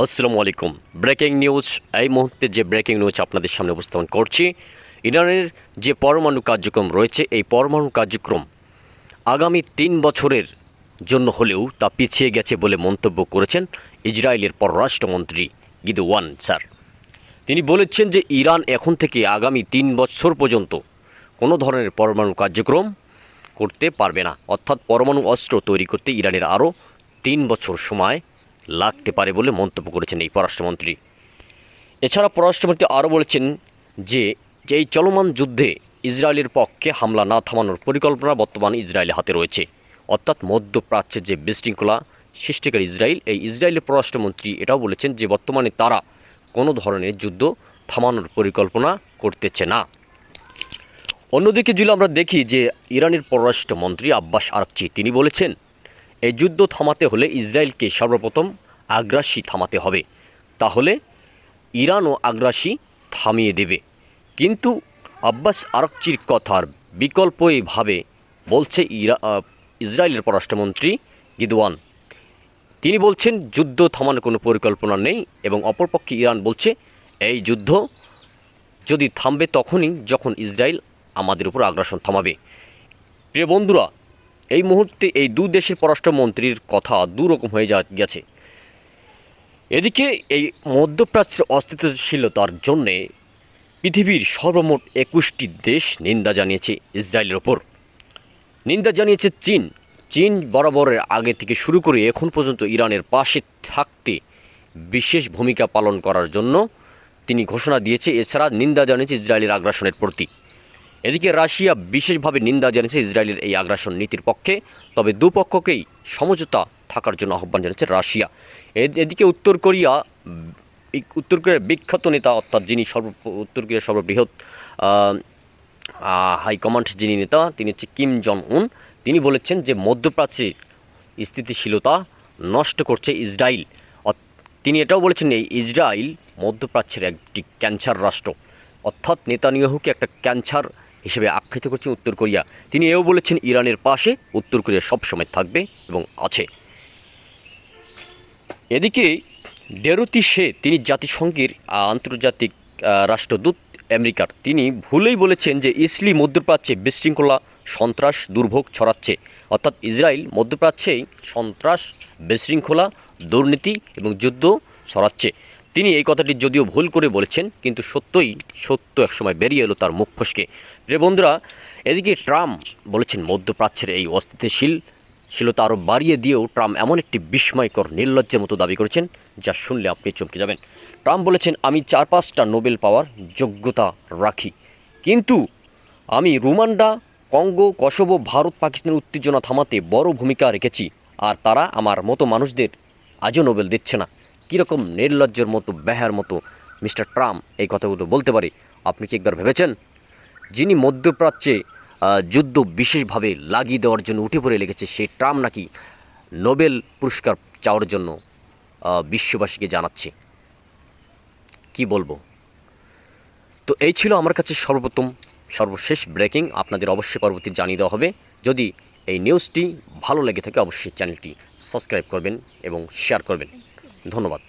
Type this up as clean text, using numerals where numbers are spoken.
আসসালামু আলাইকুম। Breaking news, এই মুহূর্তে যে ব্রেকিং নিউজ আপনাদের সামনে উপস্থাপন করছি, ইরানের যে পরমাণু কার্যক্রম রয়েছে, এই পরমাণু কার্যক্রম আগামী 3 বছরের জন্য হলেও তা পিছিয়ে গেছে বলে মন্তব্য করেছেন ইসরায়েলের পররাষ্ট্রমন্ত্রী গিদেওয়ান স্যার। তিনি বলেছেন যে ইরান এখন থেকে আগামী 3 বছর পর্যন্ত কোনো ধরনের পরমাণু কার্যক্রম করতে পারবে না, অর্থাৎ পরমাণু অস্ত্র তৈরি করতে ইরানের আরও 3 বছর সময় লাগতে পারে বলে মন্তব্য করেছেন এই পররাষ্ট্রমন্ত্রী। এছাড়া পররাষ্ট্রমন্ত্রী আরও বলেছেন যে এই চলমান যুদ্ধে ইসরায়েলের পক্ষে হামলা না থামানোর পরিকল্পনা বর্তমানে ইসরায়েলের হাতে রয়েছে, অর্থাৎ মধ্যপ্রাচ্যের যে বিশৃঙ্খলা সৃষ্টিকারী ইসরায়েল, এই ইসরায়েলের পররাষ্ট্রমন্ত্রী এটাও বলেছেন যে বর্তমানে তারা কোনো ধরনের যুদ্ধ থামানোর পরিকল্পনা করতেছে না। অন্যদিকে যদি আমরা দেখি যে ইরানের পররাষ্ট্রমন্ত্রী আব্বাস আরাকচি তিনি বলেছেন এই যুদ্ধ থামাতে হলে ইসরায়েলকে সর্বপ্রথম আগ্রাসী থামাতে হবে, তাহলে ইরানও আগ্রাসী থামিয়ে দেবে। কিন্তু আব্বাস আরাকচির কথার বিকল্পভাবে বলছে ইসরায়েলের পররাষ্ট্রমন্ত্রী গিদেওয়ান। তিনি বলছেন যুদ্ধ থামানোর কোনো পরিকল্পনা নেই, এবং অপরপক্ষে ইরান বলছে এই যুদ্ধ যদি থামবে তখনই যখন ইসরায়েল আমাদের উপর আগ্রাসন থামাবে। প্রিয় বন্ধুরা, এই মুহূর্তে এই দু দেশের পররাষ্ট্রমন্ত্রীর কথা দুরকম হয়ে গেছে। এদিকে এই মধ্যপ্রাচ্যের অস্থিতিশীলতার জন্যে পৃথিবীর সর্বমোট 21টি দেশ নিন্দা জানিয়েছে ইসরায়েলের ওপর। নিন্দা জানিয়েছে চীন বরাবরের আগে থেকে শুরু করে এখন পর্যন্ত ইরানের পাশে থাকতে বিশেষ ভূমিকা পালন করার জন্য তিনি ঘোষণা দিয়েছে। এছাড়া নিন্দা জানিয়েছে ইসরায়েলের আগ্রাসনের প্রতি। এদিকে রাশিয়া বিশেষভাবে নিন্দা জানিয়েছে ইসরায়েলের এই আগ্রাসন নীতির পক্ষে, তবে দুপক্ষকেই সমঝোতা থাকার জন্য আহ্বান জানিয়েছে রাশিয়া। এদিকে উত্তর কোরিয়ার বিখ্যাত নেতা, অর্থাৎ যিনি উত্তর কোরিয়ার সর্ববৃহৎ হাইকমান্ড যিনি নেতা, তিনি হচ্ছে কিম জং উন। তিনি বলেছেন যে মধ্যপ্রাচ্যে স্থিতিশীলতা নষ্ট করছে ইসরায়েল। তিনি এটাও বলেছেন এই ইসরায়েল মধ্যপ্রাচ্যের একটি ক্যান্সার রাষ্ট্র, অর্থাৎ নেতানিয়াহুকে একটা ক্যান্সার হিসেবে আখ্যায়িত করছে উত্তর কোরিয়া। তিনি এও বলেছেন ইরানের পাশে উত্তর কোরিয়া সবসময় থাকবে এবং আছে। এদিকে ডেরোতি শে, তিনি জাতিসংঘের আন্তর্জাতিক রাষ্ট্রদূত আমেরিকার, তিনি ভুলেই বলেছেন যে ইসরায়েল মধ্যপ্রাচ্যে বিশৃঙ্খলা, সন্ত্রাস, দুর্ভোগ ছড়াচ্ছে, অর্থাৎ ইসরায়েল মধ্যপ্রাচ্যেই সন্ত্রাস, বিশৃঙ্খলা, দুর্নীতি এবং যুদ্ধ ছড়াচ্ছে। তিনি এই কথাটি যদিও ভুল করে বলেছেন, কিন্তু সত্য একসময় বেরিয়ে এলো তার মুখ ফসকে। প্রিয় বন্ধুরা, এদিকে ট্রাম্প বলেছেন মধ্যপ্রাচ্যের এই অস্থিতিশীলতা আরও বাড়িয়ে দিয়েও ট্রাম্প এমন একটি বিস্ময়কর নির্লজ্জের মতো দাবি করেছেন যা শুনলে আপনি চমকে যাবেন। ট্রাম্প বলেছেন, আমি 4-5টা নোবেল পাওয়ার যোগ্যতা রাখি, কিন্তু আমি রুয়ান্ডা, কঙ্গো, কসোভো, ভারত, পাকিস্তানের উত্তেজনা থামাতে বড় ভূমিকা রেখেছি, আর তারা আমার মতো মানুষদের আজও নোবেল দিচ্ছে না। কীরকম নির্লজ্জের মতো, ব্যাহার মতো মিস্টার ট্রাম্প এই কথাগুলো বলতে পারে? আপনি কি একবার ভেবেছেন? যিনি মধ্যপ্রাচ্যে যুদ্ধ বিশেষভাবে লাগিয়ে দেওয়ার জন্য উঠে পড়ে লেগেছে, সেই ট্রাম্প নাকি নোবেল পুরস্কার চাওয়ার জন্য বিশ্ববাসীকে জানাচ্ছে। কি বলবো? তো এই ছিল আমার কাছে সর্বশেষ ব্রেকিং। আপনাদের অবশ্যই পরবর্তী জানিয়ে দেওয়া হবে। যদি এই নিউজটি ভালো লেগে থাকে অবশ্যই চ্যানেলটি সাবস্ক্রাইব করবেন এবং শেয়ার করবেন। ধন্যবাদ।